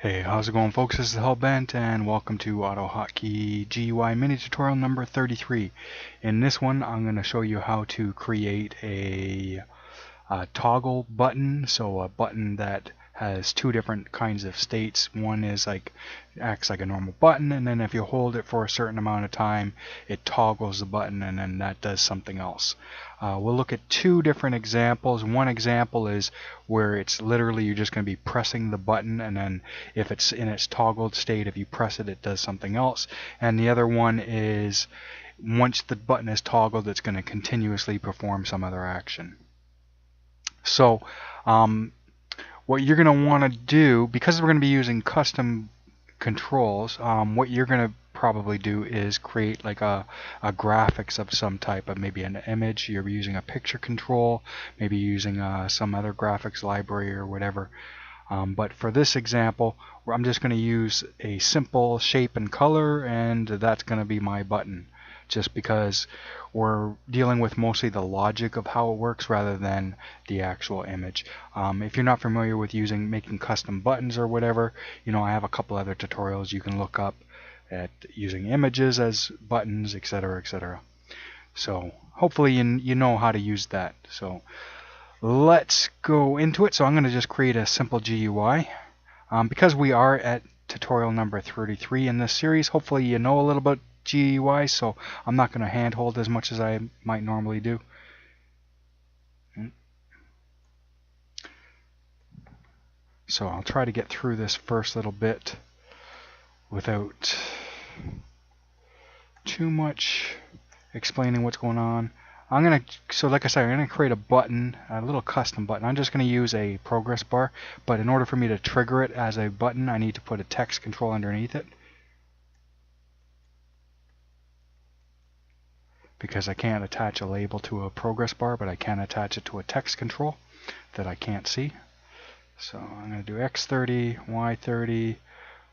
Hey, how's it going, folks? This is Hellbent, and welcome to Autohotkey GUI mini tutorial number 33. In this one, I'm going to show you how to create a toggle button, so a button that has two different kinds of states. One is acts like a normal button, and then if you hold it for a certain amount of time, it toggles the button, and then that does something else. We'll look at two different examples. One example is where it's literally you're just going to be pressing the button, and then if it's in its toggled state, if you press it, it does something else. And the other one is once the button is toggled, it's going to continuously perform some other action. So what you're going to want to do, because we're going to be using custom controls, what you're going to probably do is create like a graphics of some type, of maybe an image. You're using a picture control, maybe using some other graphics library or whatever. But for this example, I'm just going to use a simple shape and color, and that's going to be my button, just because we're dealing with mostly the logic of how it works rather than the actual image. If you're not familiar with making custom buttons or whatever, I have a couple other tutorials you can look up at using images as buttons, etc., etc. So hopefully you know how to use that. So let's go into it. So I'm going to just create a simple GUI. Because we are at tutorial number 33 in this series, hopefully you know a little bit GUI, so I'm not going to handhold as much as I might normally do. So I'll try to get through this first little bit without too much explaining what's going on. So like I said, I'm going to create a button, a little custom button. I'm just going to use a progress bar, but in order for me to trigger it as a button, I need to put a text control underneath it, because I can't attach a label to a progress bar, but I can attach it to a text control that I can't see. So I'm going to do X30, Y30,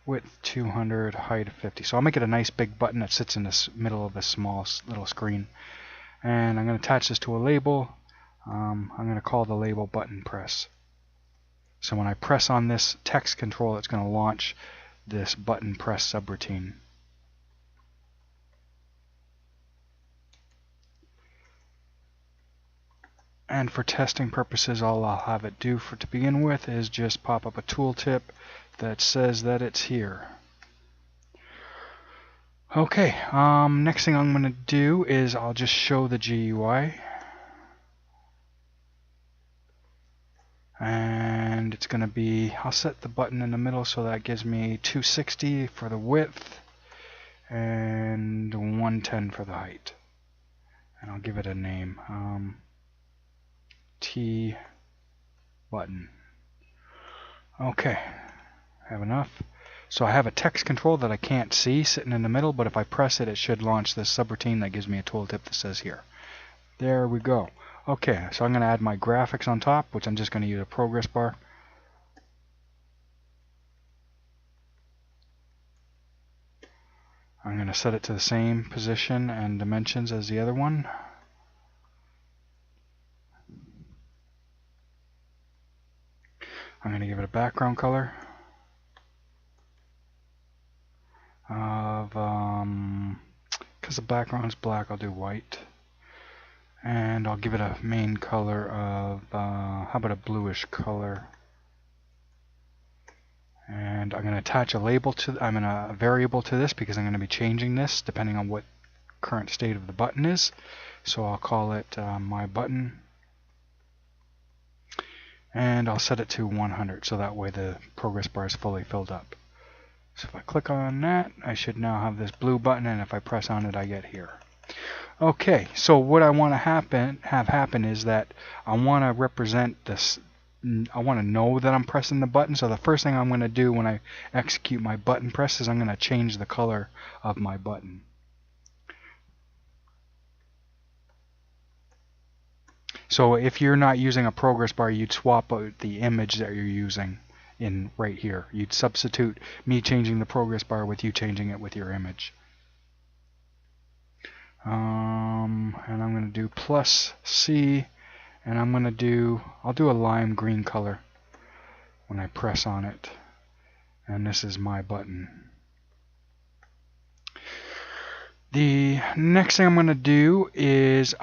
width 200, height 50. So I'll make it a nice big button that sits in the middle of a small little screen. And I'm going to attach this to a label. I'm going to call the label button press. So when I press on this text control, it's going to launch this button press subroutine. And for testing purposes, all I'll have it do to begin with is just pop up a tooltip that says that it's here. Okay, next thing I'm going to do is I'll just show the GUI. And it's going to be, I'll set the button in the middle, so that gives me 260 for the width and 110 for the height. And I'll give it a name. T button. Okay, have enough. So I have a text control that I can't see sitting in the middle, but if I press it, it should launch this subroutine that gives me a tooltip that says here. There we go. Okay, so I'm going to add my graphics on top, which I'm just going to use a progress bar. I'm going to set it to the same position and dimensions as the other one. I'm going to give it a background color of, because the background is black, I'll do white. And I'll give it a main color of, how about a bluish color? And I'm going to attach a label to, a variable to this, because I'm going to be changing this depending on what current state of the button is. So I'll call it my button. And I'll set it to 100, so that way the progress bar is fully filled up. So if I click on that, I should now have this blue button, and if I press on it, I get here. Okay, so what I want to have happen is that I want to represent this. I want to know that I'm pressing the button. So the first thing I'm going to do when I execute my button press is I'm going to change the color of my button. So if you're not using a progress bar, you'd swap out the image that you're using in right here. You'd substitute me changing the progress bar with you changing it with your image. And I'm going to do +C, and I'll do a lime green color when I press on it. and this is my button. The next thing I'm going to do is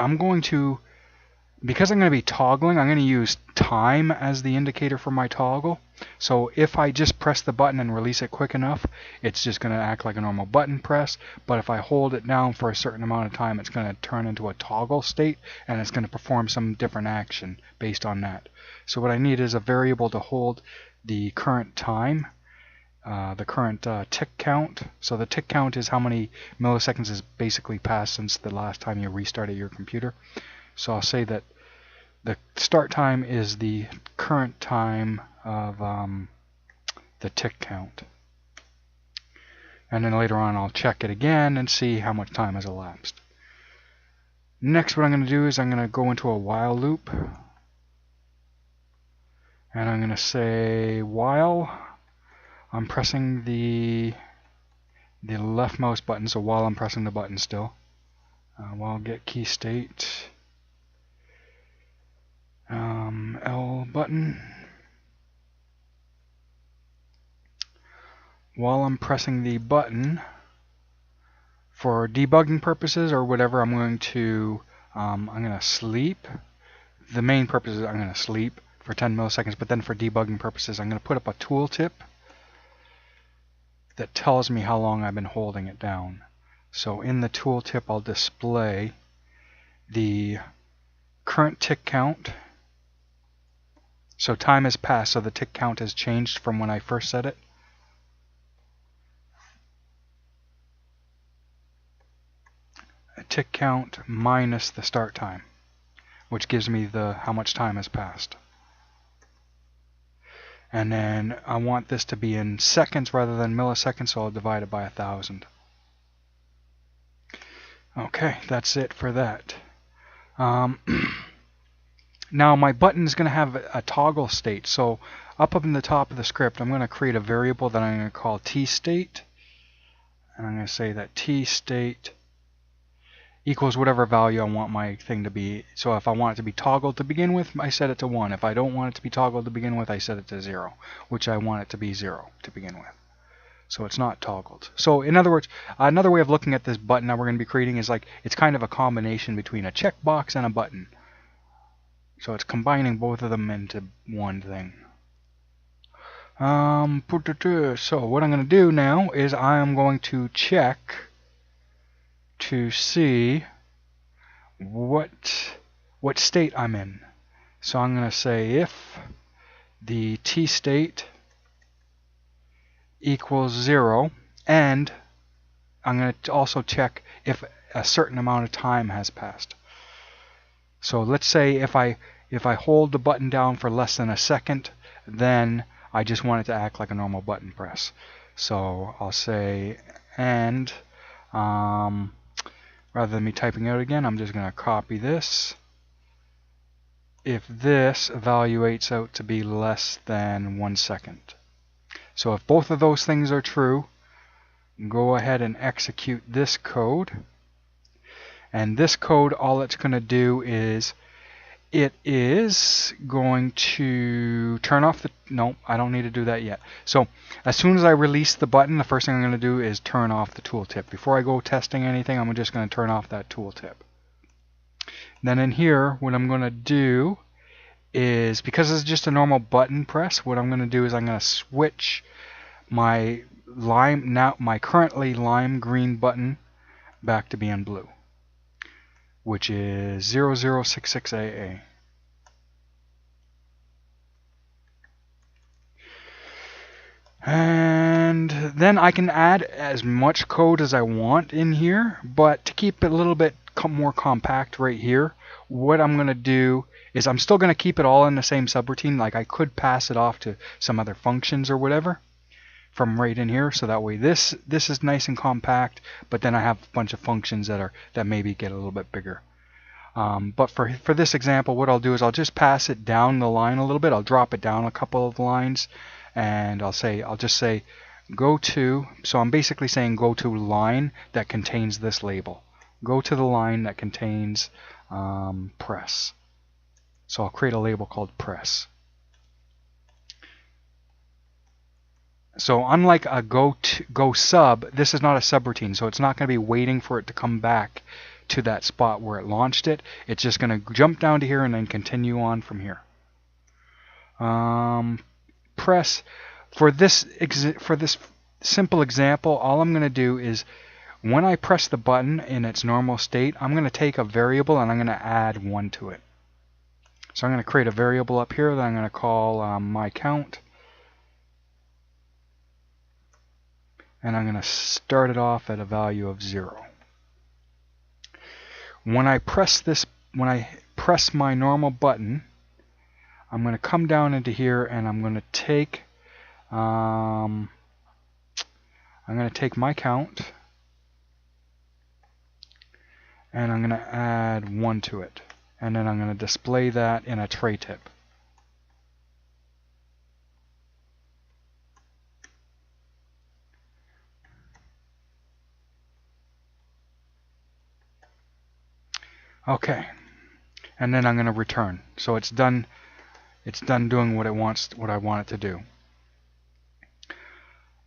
because I'm going to be toggling, I'm going to use time as the indicator for my toggle. So if I just press the button and release it quick enough, it's just going to act like a normal button press. But if I hold it down for a certain amount of time, it's going to turn into a toggle state, and it's going to perform some different action based on that. So what I need is a variable to hold the current time, the current tick count. So the tick count is how many milliseconds has basically passed since the last time you restarted your computer. So I'll say that the start time is the current time of the tick count. And then later on I'll check it again and see how much time has elapsed. Next, what I'm going to do is I'm going to go into a while loop. And I'm going to say while I'm pressing the left mouse button, so while I'm pressing the button still, while get key state, L button. While I'm pressing the button, for debugging purposes or whatever, I'm going to sleep. The main purpose is I'm going to sleep for 10 milliseconds, but then for debugging purposes, I'm going to put up a tooltip that tells me how long I've been holding it down. So in the tooltip, I'll display the current tick count. So time has passed, so the tick count has changed from when I first set it. A tick count minus the start time, which gives me how much time has passed. And then I want this to be in seconds rather than milliseconds, so I'll divide it by 1,000. Okay, that's it for that. Now my button is going to have a toggle state. So up in the top of the script, I'm going to create a variable that I'm going to call tstate. And I'm going to say that tstate equals whatever value I want my thing to be. So if I want it to be toggled to begin with, I set it to 1. If I don't want it to be toggled to begin with, I set it to 0, which I want it to be 0 to begin with. So it's not toggled. So in other words, another way of looking at this button that we're going to be creating is like it's kind of a combination between a checkbox and a button. So it's combining both of them into one thing. So what I'm going to do now is I am going to check to see what state I'm in. So I'm going to say if the t state equals 0, and I'm going to also check if a certain amount of time has passed. So let's say if I hold the button down for less than a second, then I just want it to act like a normal button press. So I'll say and rather than me typing out again, I'm just going to copy this. If this evaluates out to be less than 1 second. So if both of those things are true, go ahead and execute this code. And this code, all it's going to do is it is going to turn off the... No, I don't need to do that yet. So as soon as I release the button, the first thing I'm going to do is turn off the tooltip. Before I go testing anything, I'm just going to turn off that tooltip. Then in here, what I'm going to do is, because it's just a normal button press, what I'm going to do is I'm going to switch my currently lime green button back to being blue, which is 0066AA. And then I can add as much code as I want in here, but to keep it a little bit more compact right here, what I'm going to do is I'm still going to keep it all in the same subroutine. Like I could pass it off to some other functions or whatever from right in here, so that way this is nice and compact, but then I have a bunch of functions that maybe get a little bit bigger. But for this example, what I'll do is I'll just pass it down the line a little bit. I'll drop it down a couple of lines, and I'll just say go to. So I'm basically saying go to line that contains this label. Go to the line that contains press. So I'll create a label called press. So unlike a go sub, this is not a subroutine, so it's not going to be waiting for it to come back to that spot where it launched it. It's just going to jump down to here and then continue on from here. Press for this simple example. All I'm going to do is when I press the button in its normal state, I'm going to take a variable and I'm going to add 1 to it. So I'm going to create a variable up here that I'm going to call my count. And I'm going to start it off at a value of 0. When I press my normal button, I'm going to come down into here and I'm going to take my count and I'm going to add 1 to it, and then I'm going to display that in a tray tip. Okay, and then I'm going to return. So it's done. It's done doing what I want it to do.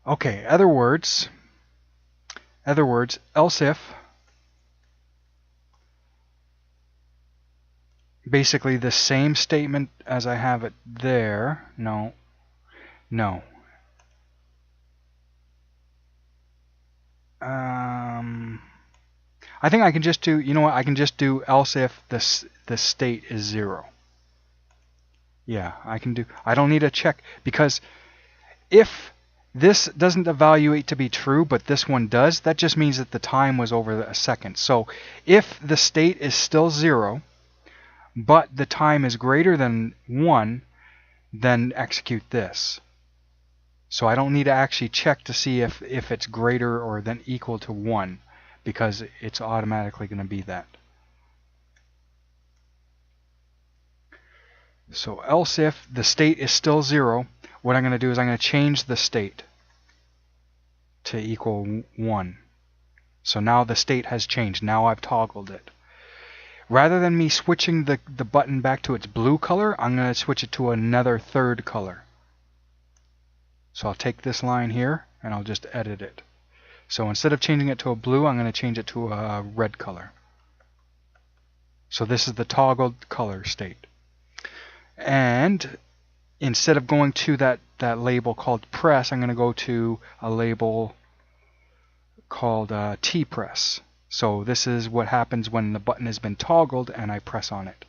Okay. Other words. Else if. Basically the same statement as I have it there. No. I think I can just do, you know what, I can just do else if the state is 0. Yeah, I don't need to check, because if this doesn't evaluate to be true, but this one does, that just means that the time was over a second. So if the state is still 0, but the time is greater than 1, then execute this. So I don't need to actually check to see if it's greater or than equal to 1, because it's automatically going to be that. So else if the state is still 0, what I'm going to do is I'm going to change the state to equal 1. So now the state has changed. Now I've toggled it. Rather than me switching the button back to its blue color, I'm going to switch it to another third color. So I'll take this line here and I'll just edit it. So instead of changing it to a blue, I'm going to change it to a red color. So this is the toggled color state. And instead of going to that label called press, I'm going to go to a label called tpress. So this is what happens when the button has been toggled and I press on it.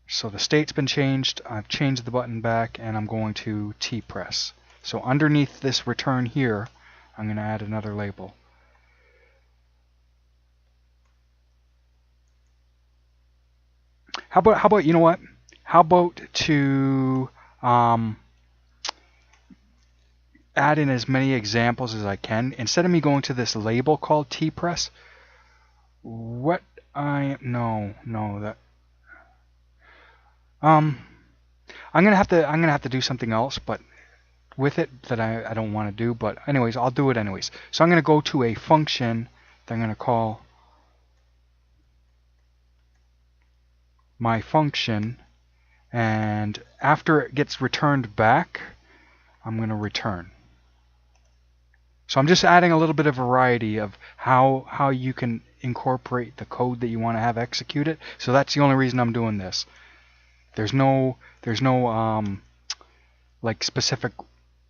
So the state's been changed, I've changed the button back, and I'm going to tpress. So underneath this return here, I'm going to add another label. How about you know what? How about to add in as many examples as I can. Instead of me going to this label called tpress, I'm gonna have to do something else, but with it that I don't want to do. But anyways, I'll do it anyways. So I'm gonna go to a function that I'm gonna call my function, and after it gets returned back, I'm gonna return. So I'm just adding a little bit of variety of how you can incorporate the code that you want to have executed. So that's the only reason I'm doing this. There's no like specific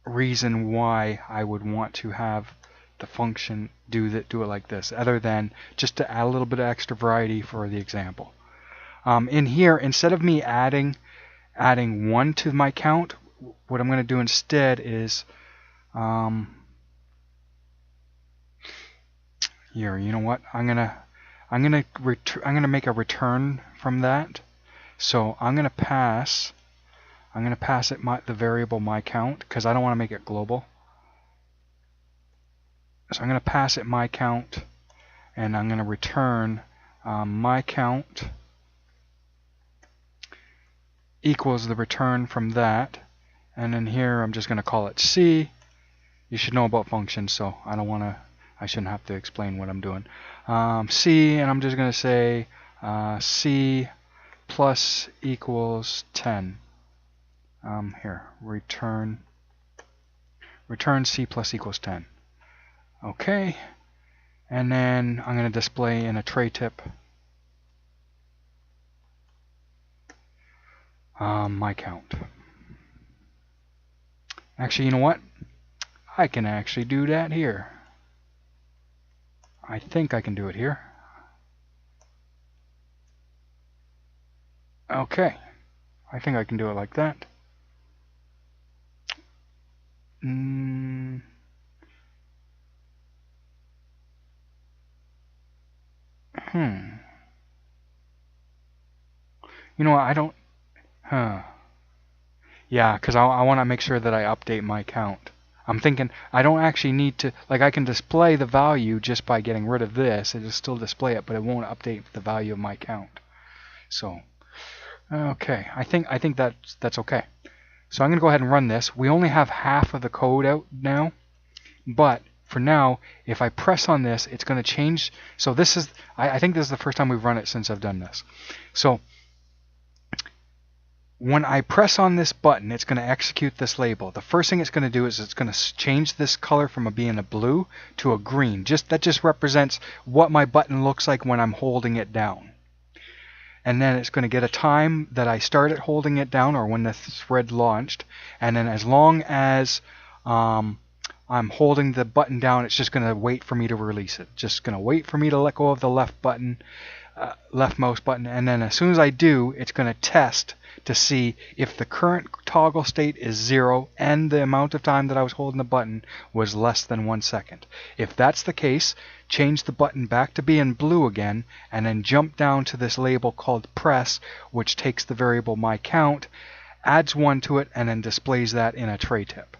reason why I would want to have the function do it like this, other than just to add a little bit of extra variety for the example. In here, instead of me adding 1 to my count, what I'm going to do instead is here, you know what? I'm gonna make a return from that. So I'm gonna pass it the variable my count, because I don't want to make it global. So I'm gonna pass it my count, and I'm gonna return my count equals the return from that, and then here I'm just gonna call it C. You should know about functions, so I shouldn't have to explain what I'm doing. C, and I'm just going to say C plus equals 10. Here, return C plus equals 10. Okay, and then I'm going to display in a tray tip my count. Actually, you know what? I can actually do that here. I think I can do it here. Okay, I think I can do it like that. You know what, I don't... Yeah, because I want to make sure that I update my count. I'm thinking I don't actually need to... Like, I can display the value just by getting rid of this. It'll still display it, but it won't update the value of my count. So, okay. I think that's okay. So I'm going to go ahead and run this. We only have half of the code out now, but for now, if I press on this, it's going to change. So this is, I think this is the first time we've run it since I've done this. So when I press on this button, it's going to execute this label. The first thing it's going to do is it's going to change this color from being a blue to a green. That just represents what my button looks like when I'm holding it down. And then it's going to get a time that I started holding it down or when the thread launched. And then as long as I'm holding the button down, it's just going to wait for me to release it. Just going to wait for me to let go of the left button, left mouse button. And then as soon as I do, it's going to test to see if the current toggle state is 0 and the amount of time that I was holding the button was less than 1 second. If that's the case, change the button back to being blue again and then jump down to this label called press, which takes the variable my count, adds 1 to it, and then displays that in a tray tip.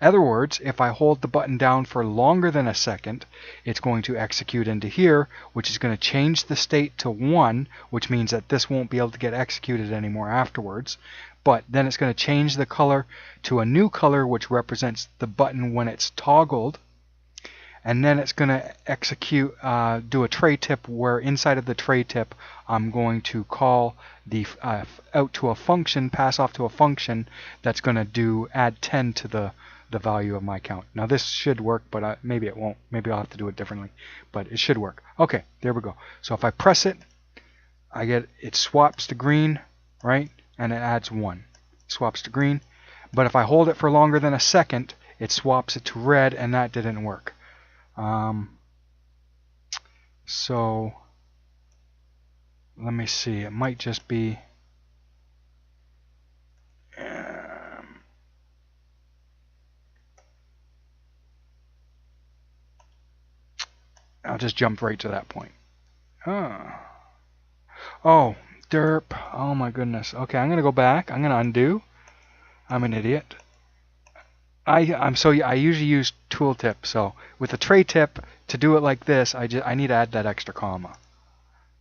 In other words, if I hold the button down for longer than a second, it's going to execute into here, which is going to change the state to 1, which means that this won't be able to get executed anymore afterwards. But then it's going to change the color to a new color, which represents the button when it's toggled. And then it's going to execute, do a tray tip where inside of the tray tip, I'm going to call the out to a function, pass off to a function that's going to add 10 to the value of my count. Now this should work, but maybe it won't. Maybe I'll have to do it differently, but it should work. Okay, there we go. So if I press it, it swaps to green, right? And it adds 1. Swaps to green. But if I hold it for longer than a second, it swaps it to red, and that didn't work. So let me see. It might just be I'll just jump right to that point. Oh, derp. Oh my goodness. Okay, I'm gonna go back. I'm gonna undo. I'm an idiot. I usually use tooltip. So with a tray tip, to do it like this, I need to add that extra comma.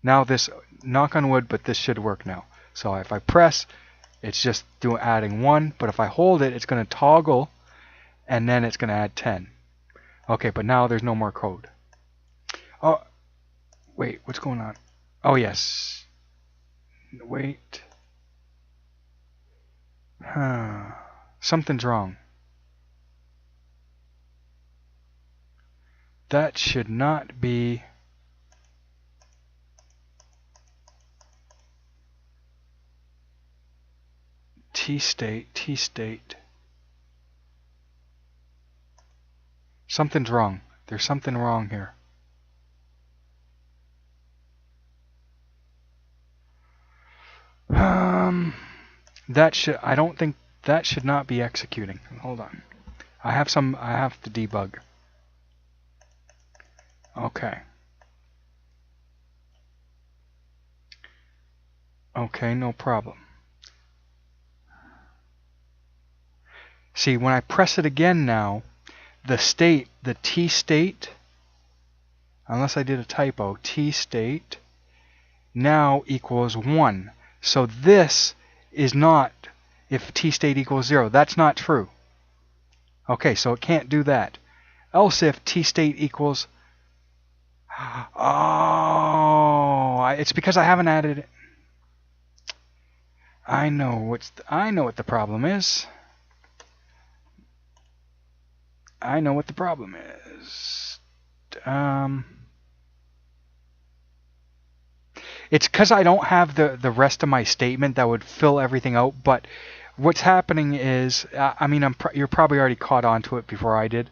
Now this, knock on wood, but this should work now. So if I press, it's just adding 1. But if I hold it, it's going to toggle, and then it's going to add 10. Okay, but now there's no more code. Oh, wait, what's going on? Oh yes. Wait. Something's wrong. That should not be... T-state. Something's wrong. There's something wrong here. I don't think that should not be executing. Hold on. I have to debug. Okay. Okay, no problem. See, when I press it again now, the T state, unless I did a typo, T state now equals 1. So this is not, if T state equals 0, that's not true. Okay, so it can't do that. Else if T state equals, oh, it's because I haven't added it. I know what the problem is. I know what the problem is. It's because I don't have the rest of my statement that would fill everything out. But what's happening is, I mean, you're probably already caught on to it before I did.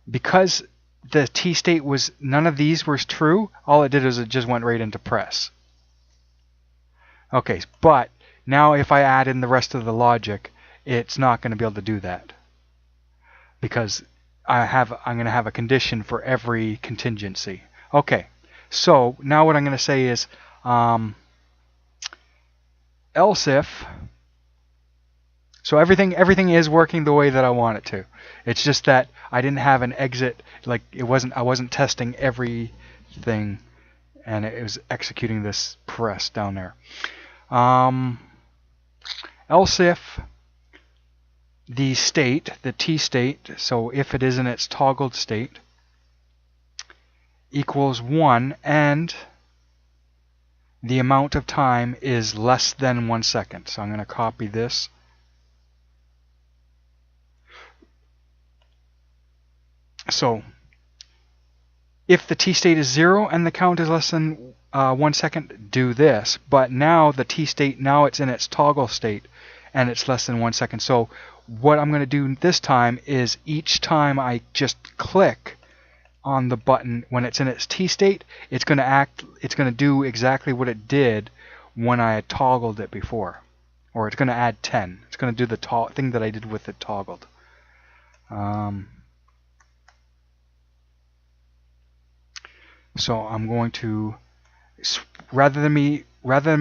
Because the T state was, none of these were true, all it did is it just went right into press. Okay, but now if I add in the rest of the logic, it's not going to be able to do that. Because I'm going to have a condition for every contingency. Okay, so now what I'm going to say is else if. So everything is working the way that I want it to. It's just that I didn't have an exit, like I wasn't testing everything, and it was executing this press down there. Else if the state, the T state, so if it is in its toggled state, equals 1 and the amount of time is less than 1 second. So I'm going to copy this. So if the T state is 0 and the count is less than 1 second, do this. But now the T state, now it's in its toggle state and it's less than 1 second. So what I'm going to do this time is each time I just click on the button when it's in its T state, it's going to do exactly what it did when I had toggled it before. Or it's going to add 10. It's going to do the thing that I did with it toggled. So I'm going to, rather than me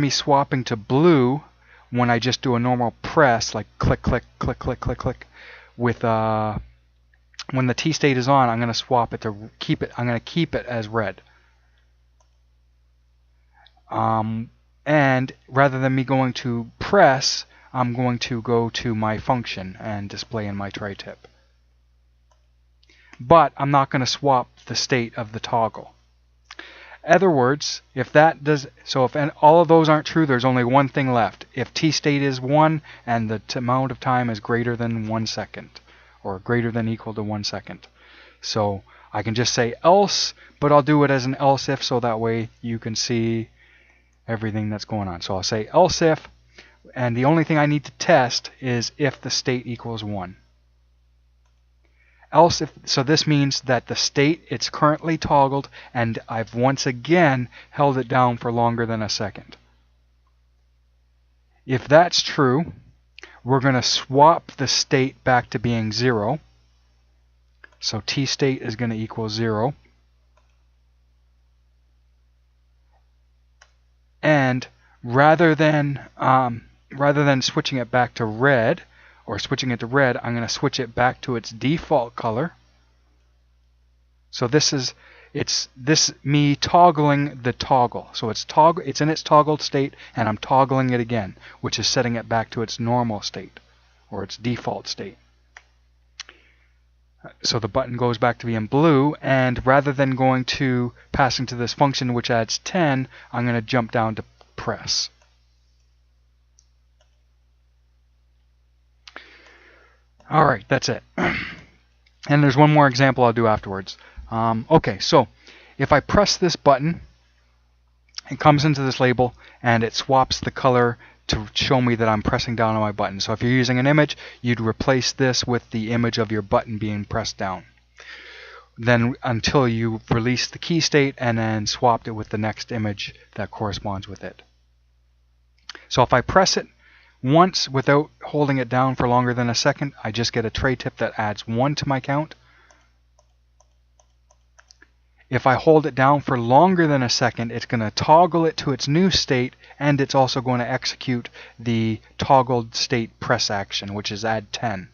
swapping to blue when I just do a normal press, like click, click, click, click, click, click, with when the T state is on, I'm going to swap it to keep it. I'm going to keep it as red. And rather than me going to press, I'm going to go to my function and display in my tri-tip. But I'm not going to swap the state of the toggle. Other words, if that does, so if all of those aren't true, there's only one thing left. If T state is 1 and the amount of time is greater than 1 second, or greater than equal to 1 second. So I can just say else, but I'll do it as an else if, so that way you can see everything that's going on. So I'll say else if, and the only thing I need to test is if the state equals 1. Else if, so this means that the state, it's currently toggled, and I've once again held it down for longer than a second. If that's true, we're going to swap the state back to being 0. So T state is going to equal 0. And rather than switching it back to red, or switching it to red, I'm going to switch it back to its default color. So this is me toggling the toggle. So it's in its toggled state, and I'm toggling it again, which is setting it back to its normal state, or its default state. So the button goes back to being blue, and rather than passing to this function which adds 10, I'm going to jump down to press. Alright, that's it. And there's one more example I'll do afterwards. Okay, so if I press this button, it comes into this label and it swaps the color to show me that I'm pressing down on my button. So if you're using an image, you'd replace this with the image of your button being pressed down. Then until you release the key state and then swapped it with the next image that corresponds with it. So if I press it once without holding it down for longer than a second, I just get a tray tip that adds 1 to my count. If I hold it down for longer than a second, it's going to toggle it to its new state, and it's also going to execute the toggled state press action, which is add 10.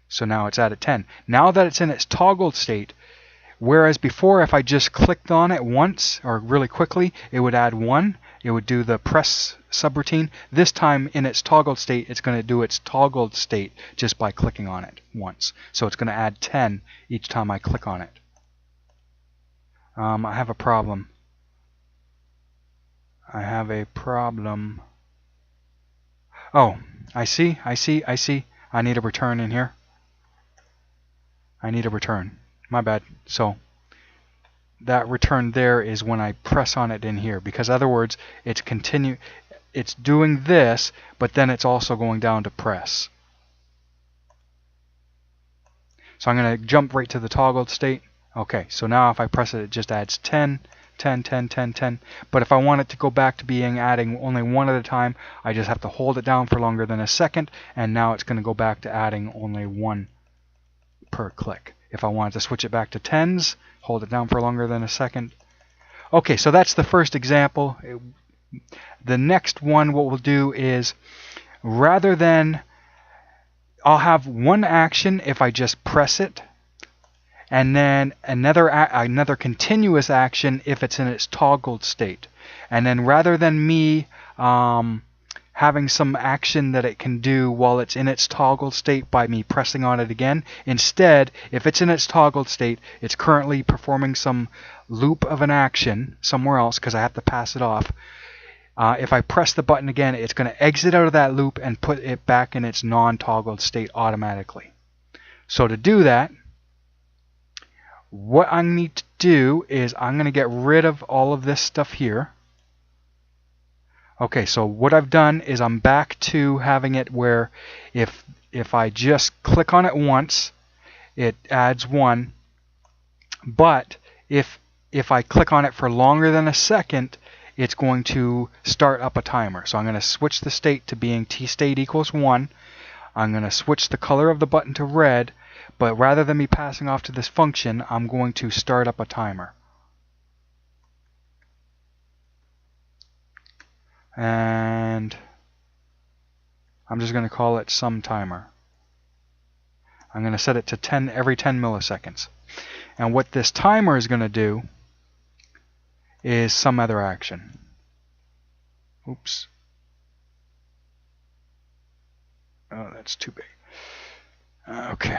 So now it's added 10. Now that it's in its toggled state, whereas before if I just clicked on it once or really quickly, it would add 1. It would do the press subroutine. This time in its toggled state, it's going to do its toggled state just by clicking on it once. So it's going to add 10 each time I click on it. I have a problem. I have a problem. Oh, I see. I need a return in here. I need a return. My bad. So that return there is when I press on it in here, because other words, it's doing this, but then it's also going down to press. So I'm going to jump right to the toggled state. Okay, so now if I press it, it just adds 10, 10, 10, 10, 10. But if I want it to go back to being adding only one at a time, I just have to hold it down for longer than a second, and now it's going to go back to adding only one per click. If I wanted to switch it back to tens, hold it down for longer than a second. Okay, so that's the first example. The next one, what we'll do is, rather than, I'll have one action if I just press it, and then another continuous action if it's in its toggled state. And then rather than me having some action that it can do while it's in its toggled state by me pressing on it again, instead, if it's in its toggled state, it's currently performing some loop of an action somewhere else because I have to pass it off. If I press the button again, it's going to exit out of that loop and put it back in its non-toggled state automatically. So to do that, what I need to do is I'm going to get rid of all of this stuff here. Okay, so what I've done is I'm back to having it where if I just click on it once, it adds 1. But if I click on it for longer than a second, it's going to start up a timer. So I'm going to switch the state to being tstate equals 1. I'm going to switch the color of the button to red, but rather than me passing off to this function, I'm going to start up a timer. And I'm just going to call it some timer. I'm going to set it to 10 every 10 milliseconds. And what this timer is going to do is some other action. Oops. Oh, that's too big. Okay.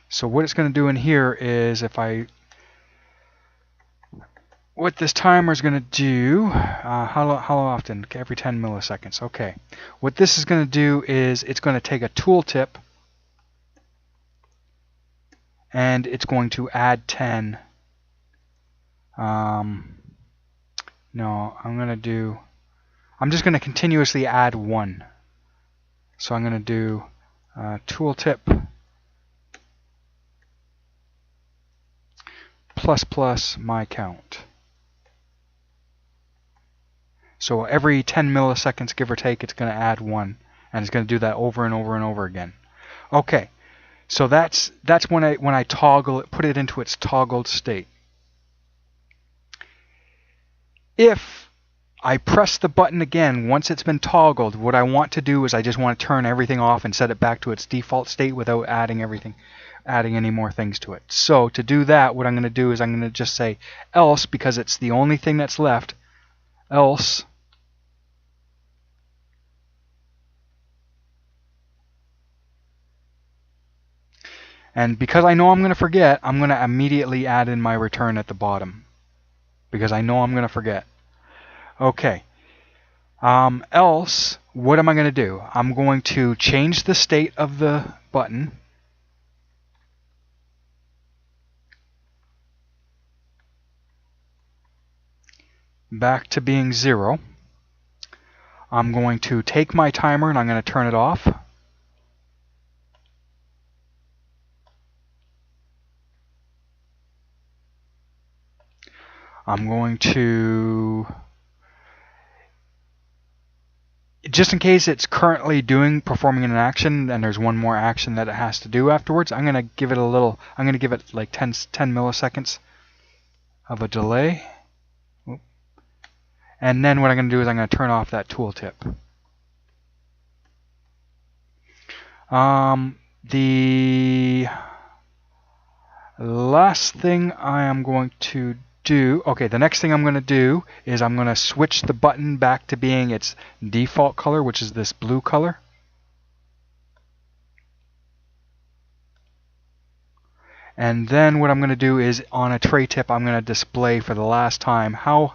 So what it's going to do in here is what this timer is going to do, how often? Every 10 milliseconds. Okay. What this is going to do is it's going to take a tooltip and it's going to add 10. No, I'm just going to continuously add 1. So I'm going to do tooltip ++ my count. So every 10 milliseconds, give or take, it's going to add 1, and it's going to do that over and over and over again. Okay, so that's when I toggle it, put it into its toggled state. If I press the button again once it's been toggled, what I want to do is I just want to turn everything off and set it back to its default state without adding any more things to it. So to do that, what I'm going to do is I'm going to just say else, because it's the only thing that's left, else and because I know I'm going to forget, I'm going to immediately add in my return at the bottom because I know I'm going to forget. Okay. Else, what am I going to do? I'm going to change the state of the button. Back to being 0. I'm going to take my timer and I'm going to turn it off. I'm going to, just in case it's currently performing an action and there's one more action that it has to do afterwards, I'm going to give it like 10 milliseconds of a delay. And then what I'm going to do is I'm going to turn off that tooltip. The last thing I am going to do, okay, the next thing I'm going to do is I'm going to switch the button back to being its default color, which is this blue color. And then what I'm going to do is on a tray tip, I'm going to display for the last time how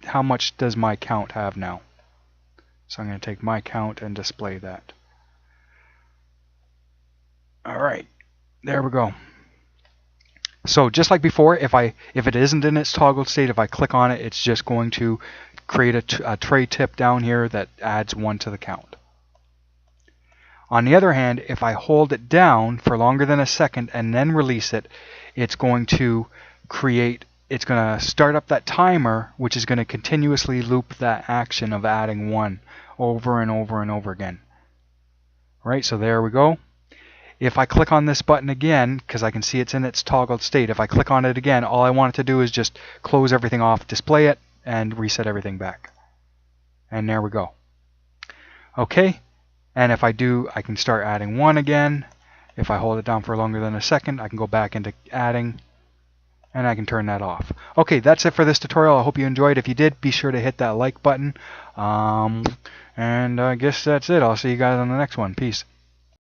how much does my count have now. So I'm going to take my count and display that. Alright, there we go. So just like before, if it isn't in its toggled state, if I click on it, it's just going to create a tray tip down here that adds 1 to the count. On the other hand, if I hold it down for longer than a second and then release it, it's going to start up that timer, which is going to continuously loop that action of adding 1 over and over and over again. Right, so there we go. If I click on this button again, because I can see it's in its toggled state, if I click on it again, all I want it to do is just close everything off, display it, and reset everything back. And there we go. Okay, and if I do, I can start adding 1 again. If I hold it down for longer than a second, I can go back into adding, and I can turn that off. Okay, that's it for this tutorial. I hope you enjoyed. If you did, be sure to hit that like button. And I guess that's it. I'll see you guys on the next one. Peace.